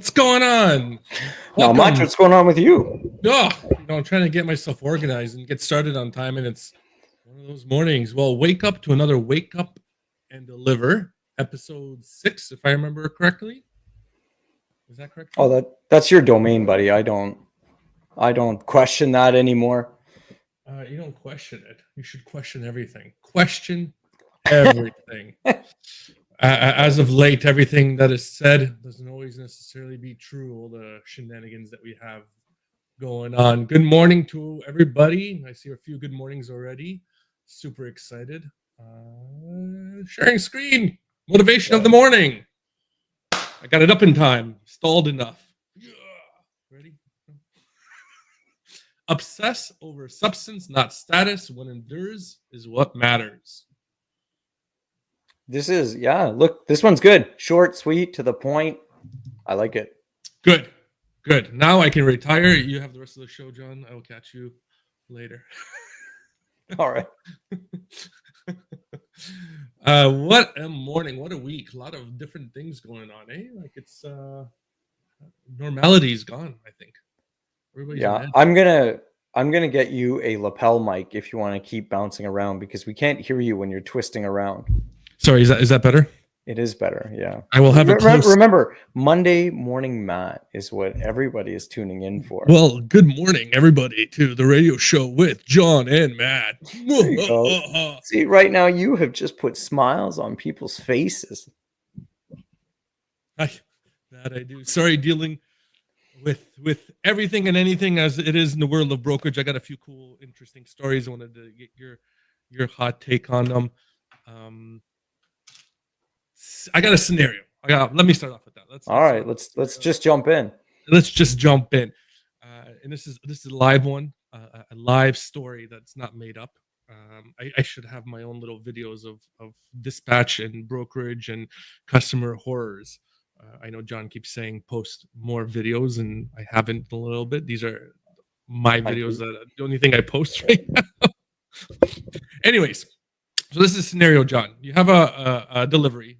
What's going on? Not much. What's going on with you? I'm trying to get myself organized and get started on time, and it's one of those mornings. Well, wake up to another Wake Up and Deliver, episode 6, if I remember correctly. Is that correct? Oh, that's your domain, buddy. I don't question that anymore. You don't question it. You should question everything. Question everything. As of late, everything that is said doesn't always necessarily be true. All the shenanigans that we have going on. Good morning to everybody. I see a few good mornings already. Super excited. Sharing screen. Motivation of the morning. I got it up in time. Stalled enough. Yeah. Ready? Obsess over substance, not status. What endures is what matters. This is, look, this one's good. Short, sweet, to the point. I like it. Good. Now I can retire. You have the rest of the show, John. I will catch you later. All right. What a morning. What a week. A lot of different things going on, eh? Like it's normality is gone, I think. Everybody's I'm gonna get you a lapel mic if you want to keep bouncing around, because we can't hear you when you're twisting around. Sorry, is that better? It is better, yeah. I will have it close. Remember, Monday Morning Matt is what everybody is tuning in for. Well, good morning, everybody, to the radio show with John and Matt. See, right now you have just put smiles on people's faces. I do. Sorry, dealing with everything and anything as it is in the world of brokerage. I got a few cool, interesting stories. I wanted to get your hot take on them. I got a scenario. Let me start off with that. Let's just jump in. Let's just jump in. And this is a live one, a live story that's not made up. I should have my own little videos of dispatch and brokerage and customer horrors. I know John keeps saying post more videos, and I haven't in a little bit. These are my videos, that the only thing I post right now. Anyways, so this is a scenario, John. You have a delivery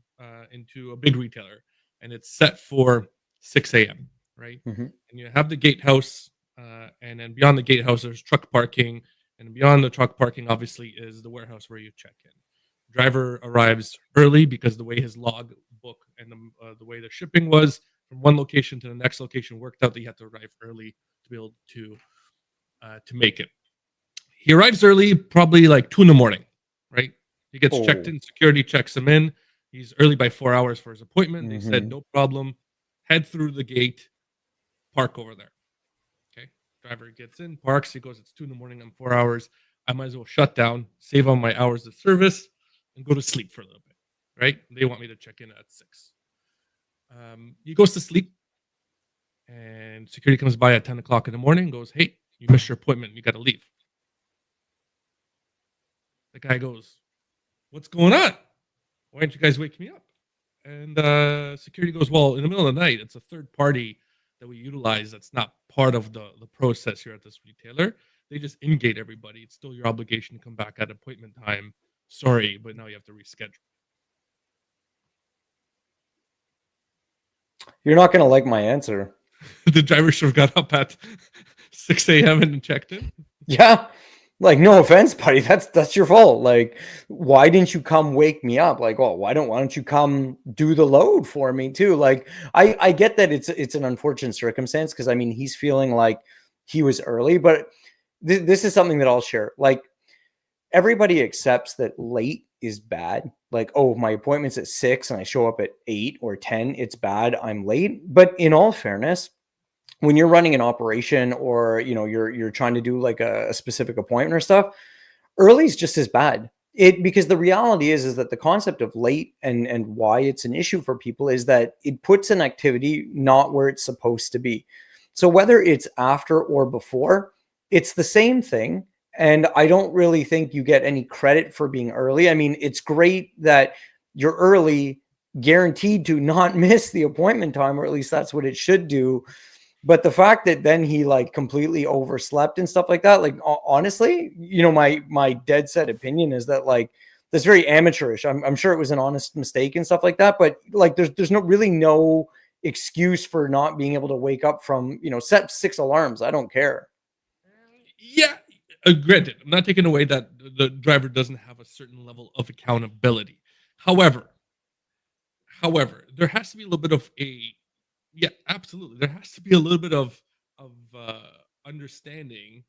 into a big retailer, and it's set for 6 a.m., right? Mm-hmm. And you have the gatehouse, and then beyond the gatehouse, there's truck parking, and beyond the truck parking, obviously, is the warehouse where you check in. Driver arrives early because the way his log book and the way the shipping was from one location to the next location worked out that you had to arrive early to be able to make it. He arrives early, probably like 2 a.m, right? He gets checked in, security checks him in. He's early by 4 hours for his appointment. They said, no problem. Head through the gate, park over there. Okay. Driver gets in, parks. He goes, it's 2 a.m. I'm 4 hours. I might as well shut down, save on my hours of service, and go to sleep for a little bit, right? They want me to check in at 6. He goes to sleep, and security comes by at 10 o'clock in the morning and goes, hey, you missed your appointment. You got to leave. The guy goes, what's going on? Why don't you guys wake me up? And security goes, well, in the middle of the night, it's a third party that we utilize that's not part of the process here at this retailer. They just in-gate everybody. It's still your obligation to come back at appointment time. Sorry, but now you have to reschedule. You're not going to like my answer. The driver should have got up at 6 a.m. and checked in. Yeah. Like, no offense, buddy. That's your fault. Like, why didn't you come wake me up? Like, well, why don't you come do the load for me too? Like, I get that it's an unfortunate circumstance, because I mean, he's feeling like he was early, but this is something that I'll share. Like, everybody accepts that late is bad. Like, oh, my appointment's at 6 and I show up at 8 or 10, it's bad. I'm late. But in all fairness, when you're running an operation, or you're trying to do like a specific appointment or stuff, early is just as bad. Because the reality is that the concept of late and why it's an issue for people is that it puts an activity not where it's supposed to be. So whether it's after or before, it's the same thing. And I don't really think you get any credit for being early. I mean, it's great that you're early, guaranteed to not miss the appointment time, or at least that's what it should do. But the fact that then he like completely overslept and stuff like that, like honestly, my dead set opinion is that like that's very amateurish. I'm sure it was an honest mistake and stuff like that, but like there's no excuse for not being able to wake up from, set 6 alarms. I don't care. Yeah, granted, I'm not taking away that the driver doesn't have a certain level of accountability. However, there has to be a little bit of a yeah, absolutely. There has to be a little bit of understanding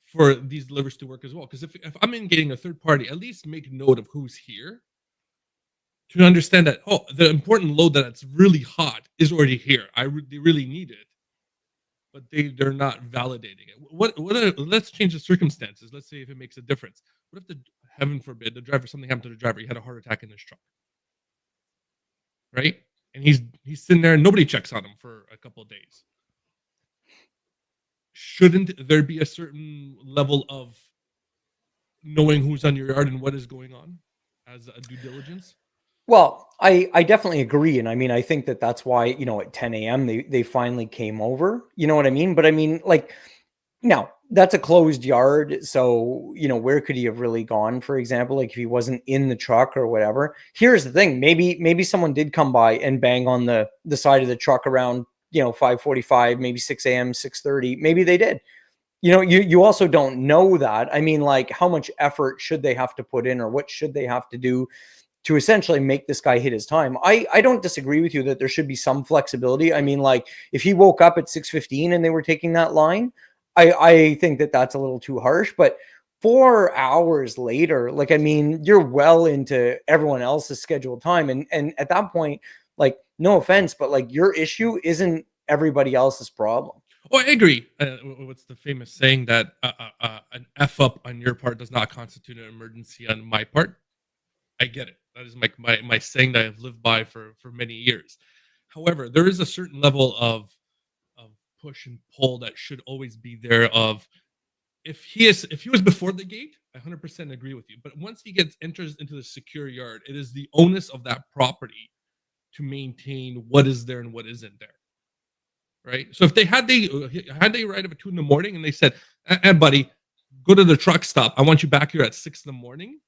for these delivers to work as well. Because if I'm in getting a third party, at least make note of who's here to understand that the important load that's really hot is already here. They really need it, but they're not validating it. Let's change the circumstances. Let's say if it makes a difference. What if heaven forbid something happened to the driver, he had a heart attack in his truck, right? And he's sitting there and nobody checks on him for a couple of days. Shouldn't there be a certain level of knowing who's on your yard and what is going on as a due diligence? Well, I definitely agree. And I mean, I think that's why, at 10 a.m. they finally came over, you know what I mean? But I mean, like, now that's a closed yard. So, where could he have really gone, for example, like if he wasn't in the truck or whatever? Here's the thing. Maybe someone did come by and bang on the side of the truck around, 5:45, maybe 6 a.m., 6:30. Maybe they did. You also don't know that. I mean, like, how much effort should they have to put in, or what should they have to do to essentially make this guy hit his time? I don't disagree with you that there should be some flexibility. I mean, like, if he woke up at 6:15 and they were taking that line, I think that's a little too harsh. But 4 hours later, like, I mean, you're well into everyone else's scheduled time. And at that point, like, no offense, but like, your issue isn't everybody else's problem. Oh, I agree. What's the famous saying that an F up on your part does not constitute an emergency on my part? I get it. That is my saying that I've lived by for many years. However, there is a certain level of push and pull that should always be there. Of if he was before the gate, I 100% agree with you. But once he enters into the secure yard, it is the onus of that property to maintain what is there and what isn't there. Right. So if they had they right at 2 in the morning and they said, buddy, go to the truck stop. I want you back here at 6 in the morning.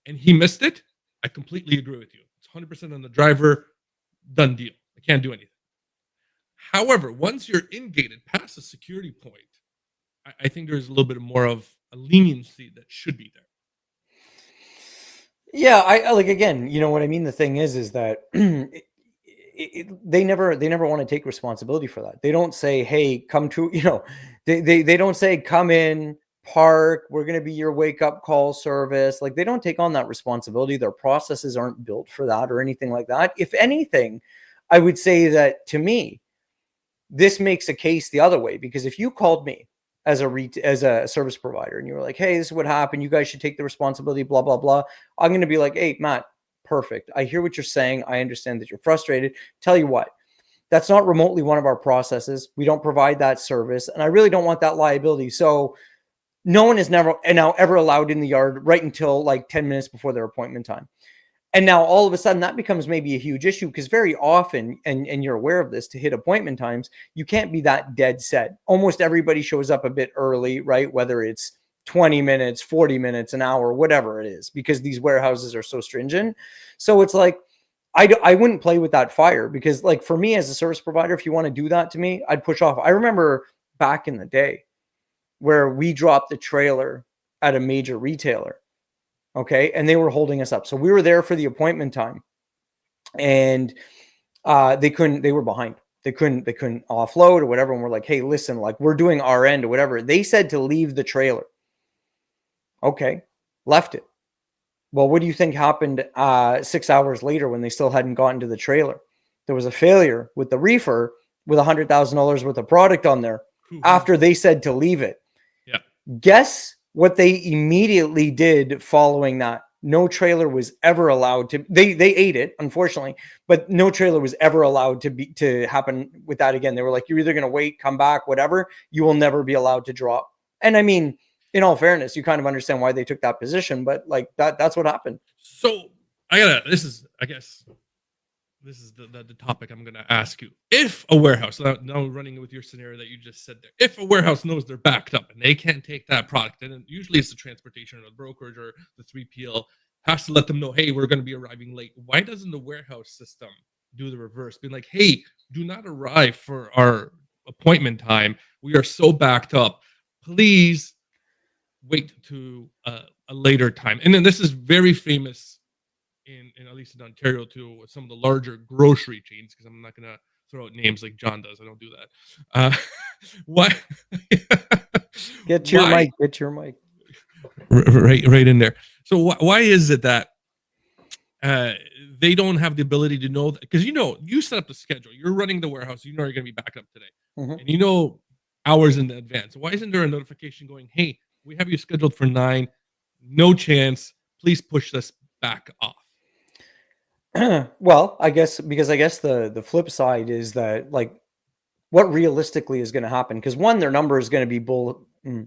And he missed it, I completely agree with you. It's 100% on the driver. Done deal. I can't do anything. However, once you're in-gated past the security point, I think there's a little bit more of a leniency that should be there. Yeah, I like, again, you know what I mean? The thing is that they never want to take responsibility for that. They don't say, hey, come to, they don't say, come in, park, we're going to be your wake up call service. Like, they don't take on that responsibility. Their processes aren't built for that or anything like that. If anything, I would say that, to me, this makes a case the other way, because if you called me as a service provider and you were like, hey, this is what happened, you guys should take the responsibility, blah, blah, blah, I'm going to be like, hey, Matt, perfect. I hear what you're saying. I understand that you're frustrated. Tell you what, that's not remotely one of our processes. We don't provide that service, and I really don't want that liability. So no one is now ever allowed in the yard right until like 10 minutes before their appointment time. And now all of a sudden that becomes maybe a huge issue, because very often, and you're aware of this, to hit appointment times, you can't be that dead set. Almost everybody shows up a bit early, right? Whether it's 20 minutes, 40 minutes, an hour, whatever it is, because these warehouses are so stringent. So it's like, I wouldn't play with that fire, because, like, for me as a service provider, if you want to do that to me, I'd push off. I remember back in the day where we dropped the trailer at a major retailer. Okay. And they were holding us up. So we were there for the appointment time, and they were behind. They couldn't offload or whatever. And we're like, hey, listen, like, we're doing our end or whatever. They said to leave the trailer. Okay. Left it. Well, what do you think happened 6 hours later when they still hadn't gotten to the trailer? There was a failure with the reefer with $100,000 worth of product on there after they said to leave it. Yeah. Guess what they immediately did following that? No trailer was ever allowed to. They ate it, unfortunately, but no trailer was ever allowed to happen with that again. They were like, you're either going to wait, come back, whatever. You will never be allowed to drop. And I mean, in all fairness, you kind of understand why they took that position, but like that's what happened. So this is the topic I'm going to ask you. If a warehouse, now running with your scenario that you just said there, if a warehouse knows they're backed up and they can't take that product, and usually it's the transportation or the brokerage or the 3PL has to let them know, hey, we're going to be arriving late. Why doesn't the warehouse system do the reverse, being like, hey, do not arrive for our appointment time. We are so backed up. Please wait to a later time. And then this is very famous in at least in Ontario too, with some of the larger grocery chains. Because I'm not gonna throw out names like John does. I don't do that. Why? Get to your Why? mic. Get to your mic. Right in there. So why is it that they don't have the ability to know that? Because you set up the schedule. You're running the warehouse. You know you're going to be backed up today, Mhm. and you know hours in advance. Why isn't there a notification going, "Hey, we have you scheduled for 9. No chance. Please push this back off." Well, I guess the flip side is that, like, what realistically is going to happen, because one, their number is going to be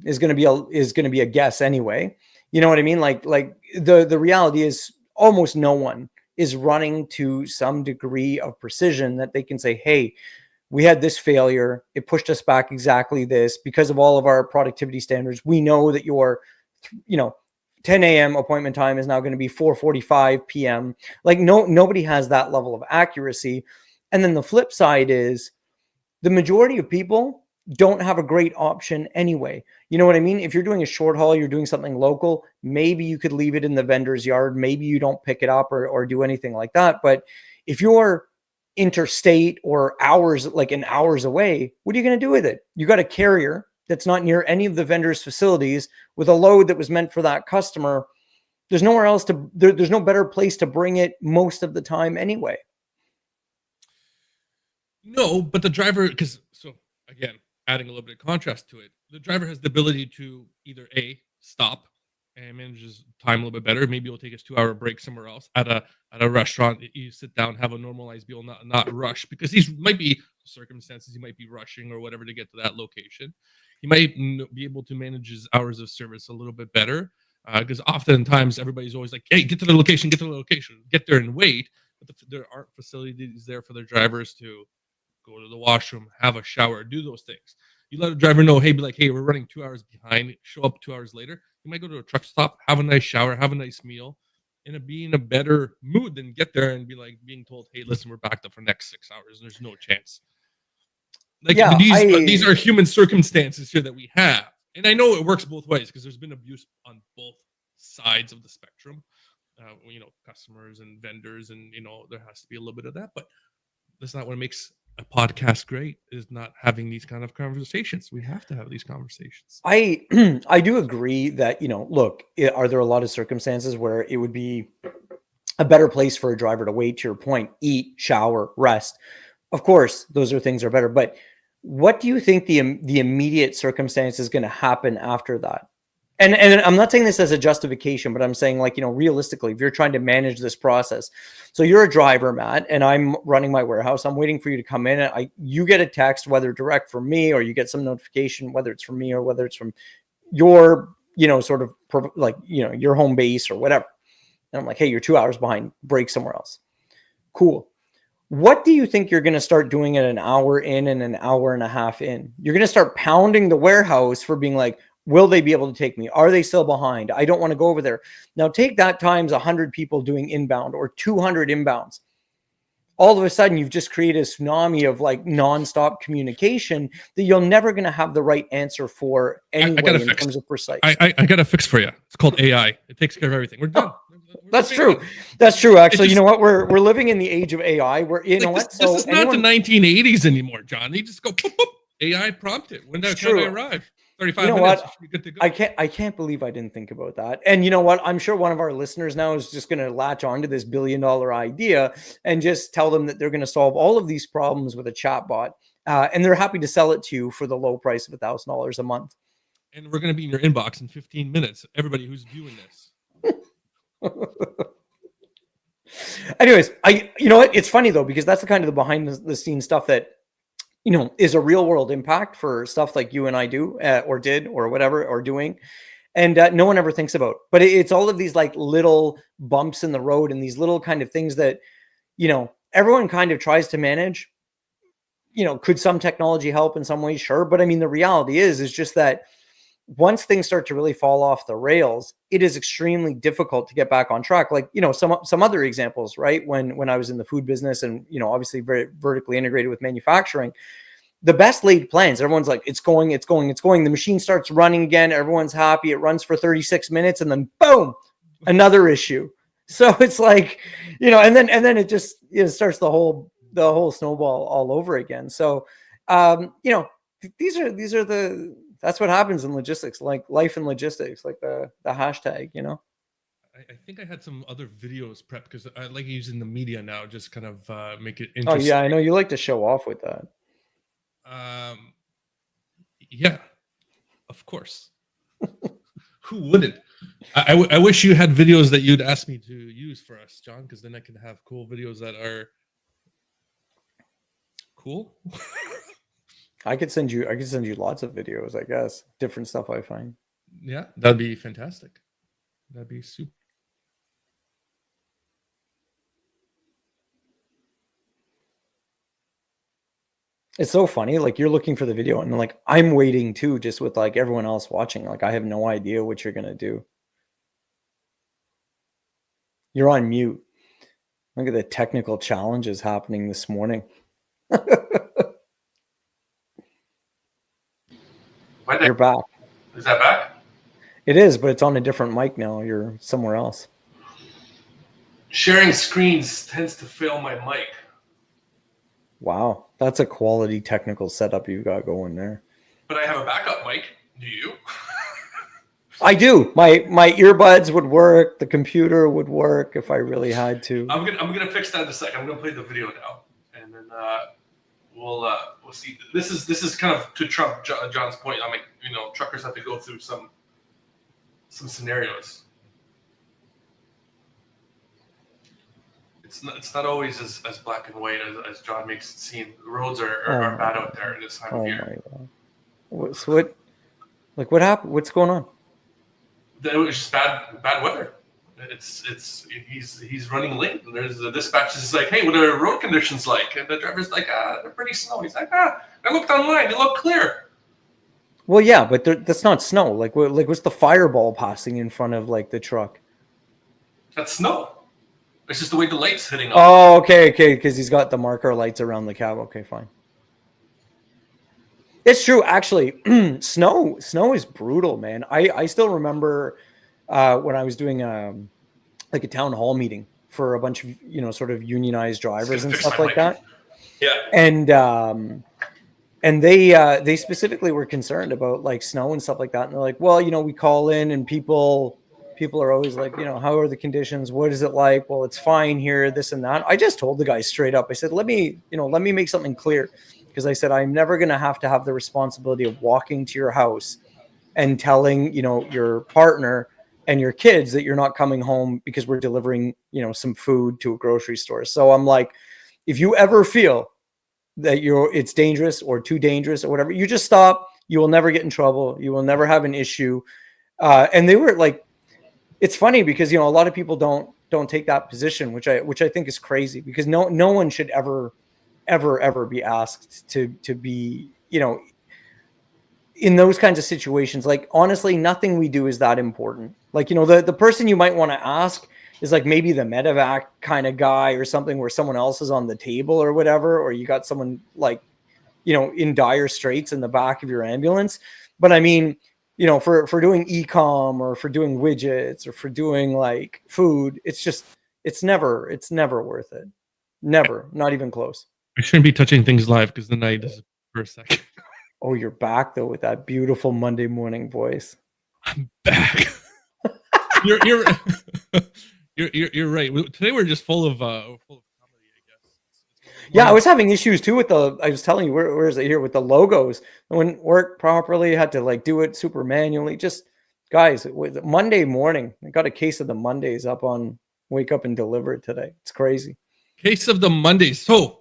is going to be a guess anyway. You know what I mean? Like the reality is almost no one is running to some degree of precision that they can say, hey, we had this failure, it pushed us back exactly this because of all of our productivity standards. We know that your 10 a.m. appointment time is now going to be 4:45 p.m. Like, nobody has that level of accuracy. And then the flip side is, the majority of people don't have a great option anyway. You know what I mean? If you're doing a short haul, you're doing something local, maybe you could leave it in the vendor's yard. Maybe you don't pick it up or do anything like that. But if you're interstate or hours away, what are you going to do with it? You got a carrier that's not near any of the vendor's facilities with a load that was meant for that customer. There's nowhere else there's no better place to bring it most of the time anyway. No, but the driver, so again, adding a little bit of contrast to it, the driver has the ability to either stop and manages time a little bit better. Maybe he'll take his 2-hour break somewhere else at a restaurant. You sit down, have a normalized meal, not rush, because these might be circumstances. He might be rushing or whatever to get to that location. He might be able to manage his hours of service a little bit better, because oftentimes everybody's always like, "Hey, get to the location, get there and wait." But there aren't facilities there for the drivers to go to the washroom, have a shower, do those things. You let a driver know, hey, be like, hey, we're running 2 hours behind. Show up 2 hours later. You might go to a truck stop, have a nice shower, have a nice meal, and be in a better mood than get there and be like being told, hey, listen, we're backed up for the next 6 hours. There's no chance. Like, Yeah, these are human circumstances here that we have, and I know it works both ways because there's been abuse on both sides of the spectrum. Customers and vendors, and there has to be a little bit of that, but that's not what makes a podcast great, is not having these kind of conversations. We have to have these conversations. I do agree that, look, are there a lot of circumstances where it would be a better place for a driver to wait, to your point, eat, shower, rest? Of course, those are things are better. But what do you think the immediate circumstance is going to happen after that? And I'm not saying this as a justification, but I'm saying, like, realistically, if you're trying to manage this process, so you're a driver, Matt, and I'm running my warehouse. I'm waiting for you to come in. And you get a text, whether direct from me, or you get some notification, whether it's from me or whether it's from your, sort of like, your home base or whatever. And I'm like, hey, you're 2 hours behind, break somewhere else. Cool. What do you think you're going to start doing at an hour in and an hour and a half in? You're going to start pounding the warehouse for being like, will they be able to take me? Are they still behind? I don't want to go over there. Now take that times 100 people doing inbound or 200 inbounds. All of a sudden, you've just created a tsunami of like nonstop communication that you're never going to have the right answer for anyway in terms of precise. I got a fix for you. It's called AI. It takes care of everything. We're done. That's true. That's true. Actually, you know what? We're living in the age of AI. This is not the 1980s anymore, John. You just go boop, boop, AI prompted. When that time arrive? 35 minutes. What? Good to go. I can't believe I didn't think about that. And you know what? I'm sure one of our listeners now is just going to latch onto this $1 billion idea and just tell them that they're going to solve all of these problems with a chatbot, and they're happy to sell it to you for the low price of $1,000 a month. And we're going to be in your inbox in 15 minutes. Everybody who's viewing this. Anyways, you know what? It's funny though, because that's the kind of the behind the scenes stuff that, is a real world impact for stuff like you and I do, or did, or whatever, or doing. And no one ever thinks about, but it's all of these like little bumps in the road and these little kind of things that, everyone kind of tries to manage. Could some technology help in some ways? Sure. But I mean, the reality is just that once things start to really fall off the rails, it is extremely difficult to get back on track. Like, some other examples, right? When I was in the food business and, obviously very vertically integrated with manufacturing, the best laid plans, everyone's like, it's going. The machine starts running again. Everyone's happy. It runs for 36 minutes and then boom, another issue. So it's like, and then it just, starts the whole snowball all over again. So, that's what happens in logistics, like life in logistics, like the hashtag, I think I had some other videos prepped because I like using the media now, just kind of make it Oh interesting. yeah, I know you like to show off with that. Yeah, of course. Who wouldn't? I wish you had videos that you'd ask me to use for us, John, because then I can have cool videos that are cool. I could send you lots of videos, I guess. Different stuff I find. Yeah, that'd be fantastic. That'd be super. It's so funny. Like, you're looking for the video and like, I'm waiting too, just with like everyone else watching. Like, I have no idea what you're going to do. You're on mute. Look at the technical challenges happening this morning. You're back. Is that back? It is, but it's on a different mic now. You're somewhere else. Sharing screens tends to fail my mic. Wow, that's a quality technical setup you've got going there. But I have a backup mic. Do you? I do. My earbuds would work. The computer would work if I really had to. I'm gonna fix that in a second. I'm gonna play the video now, and then we'll see. This is kind of to Trump John's point. I mean, truckers have to go through some scenarios. It's not always as black and white as John makes it seem. The roads are bad out there this time of year. My God. So what happened? What's going on? It was just bad weather. He's running late, and there's the dispatch is like, hey, what are road conditions like? And the driver's like, they're pretty snowy. He's like, I looked online, they look clear. Well, yeah, but that's not snow. Like what's the fireball passing in front of like the truck? That's snow. It's just the way the light's hitting up. Oh, okay, because he's got the marker lights around the cab. Okay, fine. It's true, actually. Snow is brutal, man. I still remember when I was doing like a town hall meeting for a bunch of sort of unionized drivers and stuff like that. Yeah. And they specifically were concerned about like snow and stuff like that. And they're like, well, we call in and people are always like, how are the conditions? What is it like? Well, it's fine here, this and that. I just told the guy straight up. I said, let me make something clear. Because I said, I'm never going to have the responsibility of walking to your house and telling, your partner and your kids that you're not coming home because we're delivering, some food to a grocery store. So I'm like, if you ever feel that it's dangerous or too dangerous or whatever, you just stop. You will never get in trouble. You will never have an issue. And they were like, it's funny because, a lot of people don't take that position, which I think is crazy, because no one should ever be asked to be, in those kinds of situations. Like, honestly, nothing we do is that important. Like, the person you might want to ask is like maybe the medevac kind of guy or something, where someone else is on the table or whatever, or you got someone like, in dire straits in the back of your ambulance. But I mean, for doing e-com or for doing widgets or for doing like food, it's never worth it. Never, not even close. I shouldn't be touching things live because the night is for a second. Oh, you're back though with that beautiful Monday morning voice. I'm back. you're right. Today we're just full of comedy, I guess. Yeah, I was having issues too with I was telling you, where is it here with the logos? It wouldn't work properly. Had to like do it super manually. Just guys, with Monday morning, I got a case of the Mondays up on Wake Up and Deliver today. It's crazy. Case of the Mondays. So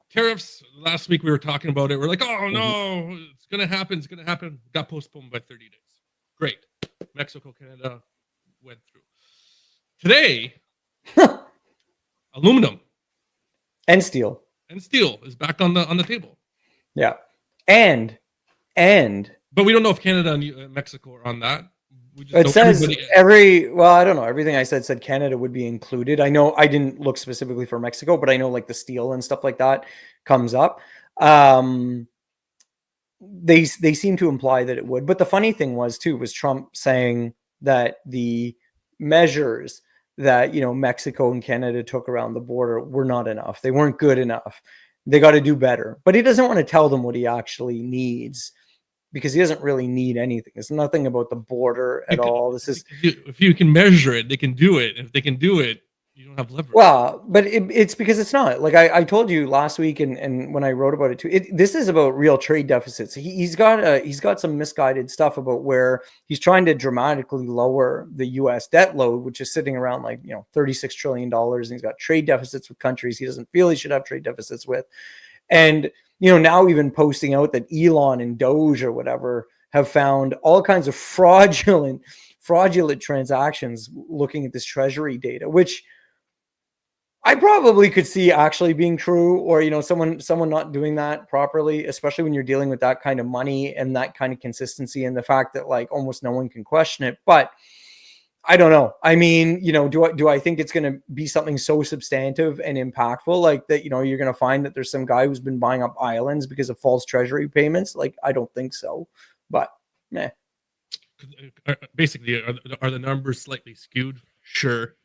tariffs, last week we were talking about it. We're like, oh no, it's gonna happen. Got postponed by 30 days. Great. Mexico, Canada went through. Today, aluminum and steel is back on the table. Yeah. And But we don't know if Canada and Mexico are on that. We just It know says everybody. well, I don't know. Everything I said Canada would be included. I know I didn't look specifically for Mexico, but I know like the steel and stuff like that comes up. They seem to imply that it would. But the funny thing was Trump saying that the measures that Mexico and Canada took around the border were not enough. They weren't good enough. They got to do better. But he doesn't want to tell them what he actually needs, because he doesn't really need anything. It's nothing about the border at all. This is If you can measure it, they can do it. If they can do it, you don't have leverage. well, but it's because it's not. Like I told you last week, and when I wrote about it too, this is about real trade deficits. He's got some misguided stuff about where he's trying to dramatically lower the U.S. debt load, which is sitting around like $36 trillion, and he's got trade deficits with countries he doesn't feel he should have trade deficits with, and now even posting out that Elon and Doge or whatever have found all kinds of fraudulent transactions looking at this treasury data, which I probably could see actually being true, or someone not doing that properly, especially when you're dealing with that kind of money and that kind of consistency, and the fact that like almost no one can question it. But I don't know. I mean, do I think it's going to be something so substantive and impactful like that? You're going to find that there's some guy who's been buying up islands because of false treasury payments. Like, I don't think so. But basically, are the numbers slightly skewed? Sure.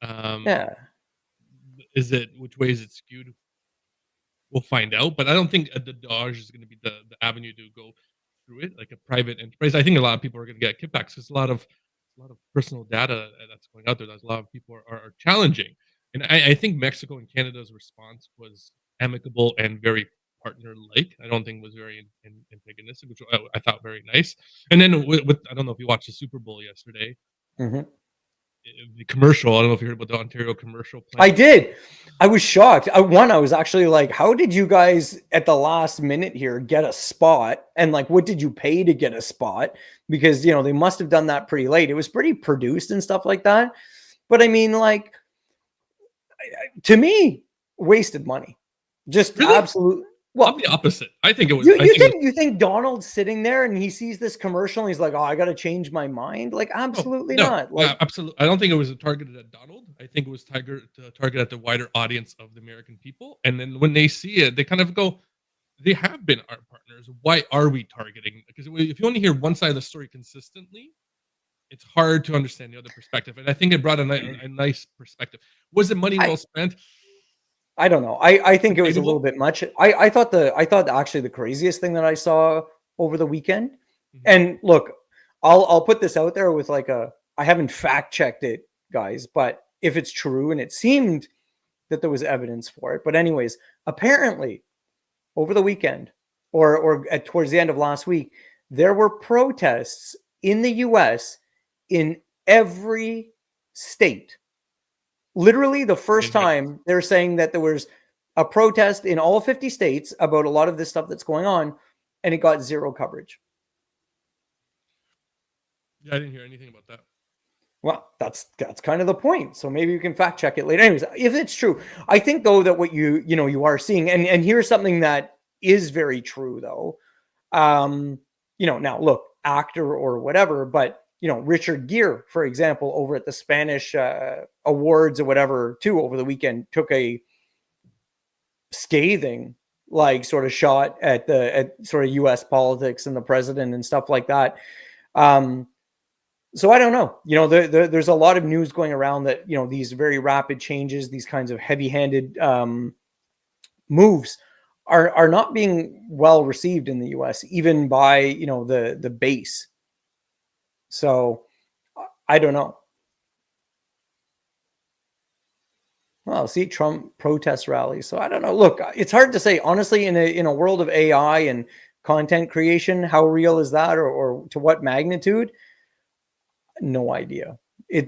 Yeah. Is it, which way is it skewed? We'll find out, but I don't think the Doge is going to be the avenue to go through it, like a private enterprise. I think a lot of people are going to get kickbacks because a lot of personal data that's going out there. There's a lot of people are challenging, and I think Mexico and Canada's response was amicable and very partner-like. I don't think it was very antagonistic, which I thought very nice. And then with I don't know if you watched the Super Bowl yesterday. Mm-hmm. The commercial. I don't know if you heard about the Ontario commercial plan. I did. I was shocked. I was actually like, how did you guys at the last minute here get a spot? And like, what did you pay to get a spot? Because, they must have done that pretty late. It was pretty produced and stuff like that. But I mean, like, to me, wasted money. Just really? Absolute. Well, I'm the opposite. I think it was. You think Donald's sitting there and he sees this commercial and he's like, "Oh, I got to change my mind"? Like, absolutely not. Like, absolutely. I don't think it was targeted at Donald. I think it was targeted at the wider audience of the American people. And then when they see it, they kind of go, "They have been our partners. Why are we targeting?" Because if you only hear one side of the story consistently, it's hard to understand the other perspective. And I think it brought a nice perspective. Was it money well spent? I don't know. I think it was a little bit much. I thought actually the craziest thing that I saw over the weekend, and look, I'll put this out there with like I haven't fact checked it, guys, but if it's true, and it seemed that there was evidence for it, but anyways, apparently over the weekend or towards the end of last week, there were protests in the US in every state. Literally the first time they're saying that there was a protest in all 50 states about a lot of this stuff that's going on, and it got zero coverage. Yeah, I didn't hear anything about that. Well, that's kind of the point. So maybe you can fact check it later. Anyways, if it's true, I think though that what you are seeing, and here's something that is very true though. Now look, actor or whatever, but Richard Gere, for example, over at the Spanish awards or whatever, too, over the weekend, took a scathing, like, sort of shot at sort of U.S. politics and the president and stuff like that. So I don't know. There's a lot of news going around that these very rapid changes, these kinds of heavy-handed moves, are not being well received in the U.S., even by the base. So I don't know. Well, see, Trump protest rallies. So I don't know. Look, it's hard to say, honestly, in a world of AI and content creation, how real is that, or to what magnitude? No idea.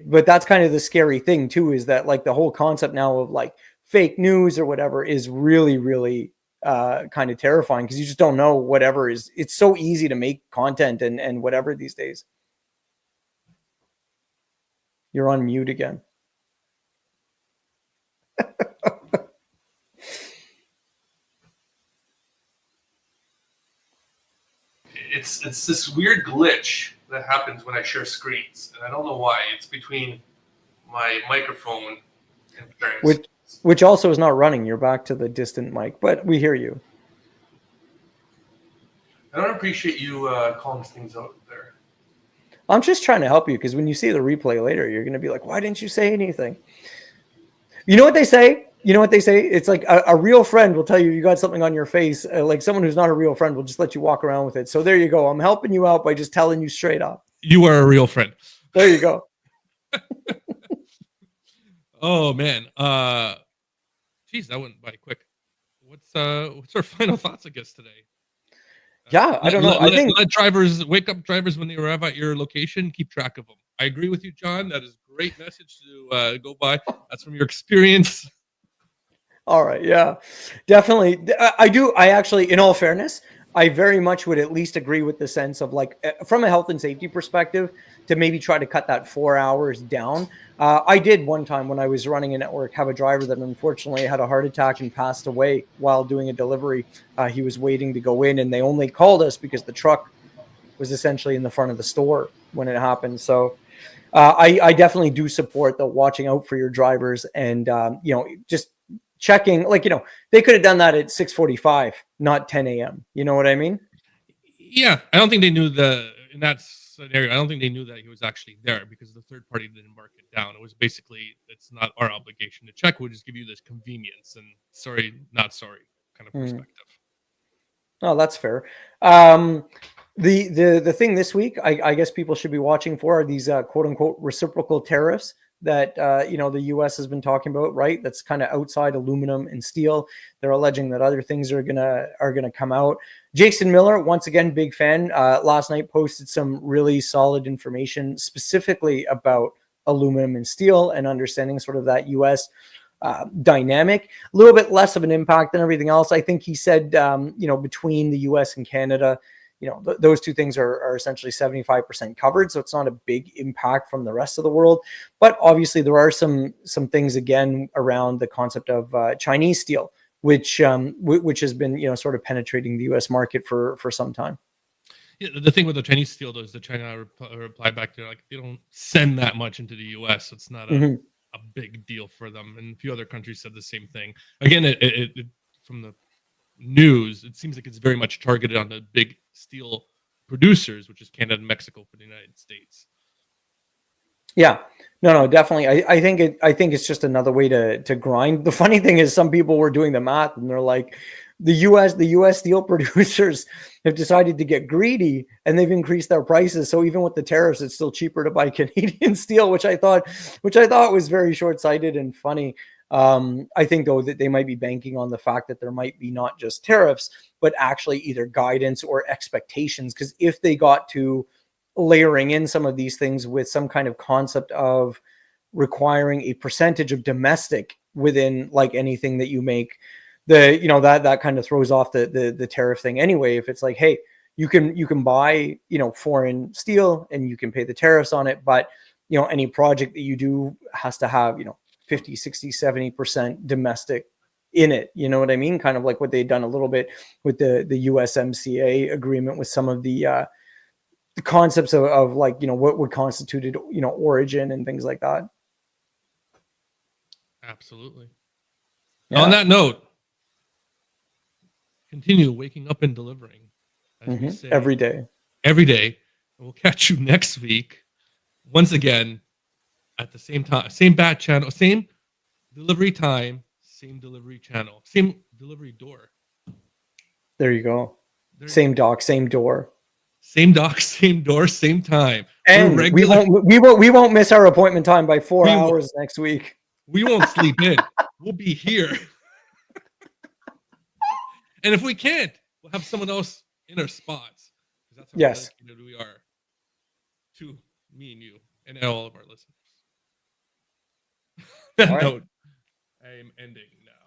But that's kind of the scary thing too, is that like the whole concept now of like fake news or whatever is really, really kind of terrifying, because you just don't know whatever is. It's so easy to make content and whatever these days. You're on mute again. It's it's this weird glitch that happens when I share screens, and I don't know why. It's between my microphone and sharing Which which also is not running. You're back to the distant mic, but we hear you. I don't appreciate you calling things out there. I'm just trying to help you because when you see the replay later, you're going to be like, why didn't you say anything? You know what they say? You know what they say? It's like a real friend will tell you you got something on your face. Like someone who's not a real friend will just let you walk around with it. So there you go. I'm helping you out by just telling you straight up. You are a real friend. There you go. Oh man. Geez, that went by quick. What's our final thoughts, I guess, today? Yeah, I don't know. I think let drivers wake up drivers when they arrive at your location. Keep track of them. I agree with you, John. That is a great message to go by. That's from your experience. All right. Yeah, definitely. I do. I actually, in all fairness, I very much would at least agree with the sense of like, from a health and safety perspective, to maybe try to cut that 4 hours down. I did one time when I was running a network have a driver that unfortunately had a heart attack and passed away while doing a delivery. He was waiting to go in, and they only called us because the truck was essentially in the front of the store when it happened. So I definitely do support the watching out for your drivers and, just checking, like, they could have done that at 6:45, not 10 a.m. You know what I mean? Yeah, I don't think they knew in that scenario. I don't think they knew that he was actually there because the third party didn't mark it down. It was basically, it's not our obligation to check. We'll just give you this convenience and sorry, not sorry kind of perspective. Oh, that's fair. The thing this week, I guess people should be watching for are these quote unquote reciprocal tariffs that the U.S. has been talking about, right? That's kind of outside aluminum and steel. They're alleging that other things are gonna come out. Jason Miller, once again, big fan. Last night posted some really solid information specifically about aluminum and steel and understanding sort of that U.S. Dynamic, a little bit less of an impact than everything else. I think he said, between the U.S. and Canada, those two things are essentially 75% covered. So it's not a big impact from the rest of the world. But obviously there are some things, again, around the concept of Chinese steel, which has been, sort of penetrating the U.S. market for some time. Yeah, the thing with the Chinese steel, though, is that China reply back to like, they don't send that much into the U.S. So it's not a big deal for them. And a few other countries said the same thing. Again, it from the news, it seems like it's very much targeted on the big steel producers, which is Canada and Mexico for the United States. Yeah, no, definitely. I think it's just another way to grind. The funny thing is, some people were doing the math and they're like, the U.S. steel producers have decided to get greedy and they've increased their prices. So even with the tariffs, it's still cheaper to buy Canadian steel, which I thought was very short-sighted and funny. I think, though, that they might be banking on the fact that there might be not just tariffs, but actually either guidance or expectations. Because if they got to layering in some of these things with some kind of concept of requiring a percentage of domestic within like anything that you make, that kind of throws off the tariff thing anyway. If it's like, hey, you can buy foreign steel and you can pay the tariffs on it, but any project that you do has to have 50, 60, 70% domestic in it. You know what I mean? Kind of like what they've done a little bit with the USMCA agreement with some of the concepts of like, what would constitute, origin and things like that. Absolutely. Yeah. On that note, continue waking up and delivering, as we say, every day. We'll catch you next week once again at the same time, same bat channel, same delivery time, same delivery channel, same delivery door. There you go. Same dock, same door. Same dock, same door, same time. And we won't miss our appointment time by 4 hours next week. We won't sleep in. We'll be here. And if we can't, we'll have someone else in our spots. That's how dedicated we are to me and you and all of our listeners. That note, I am ending now.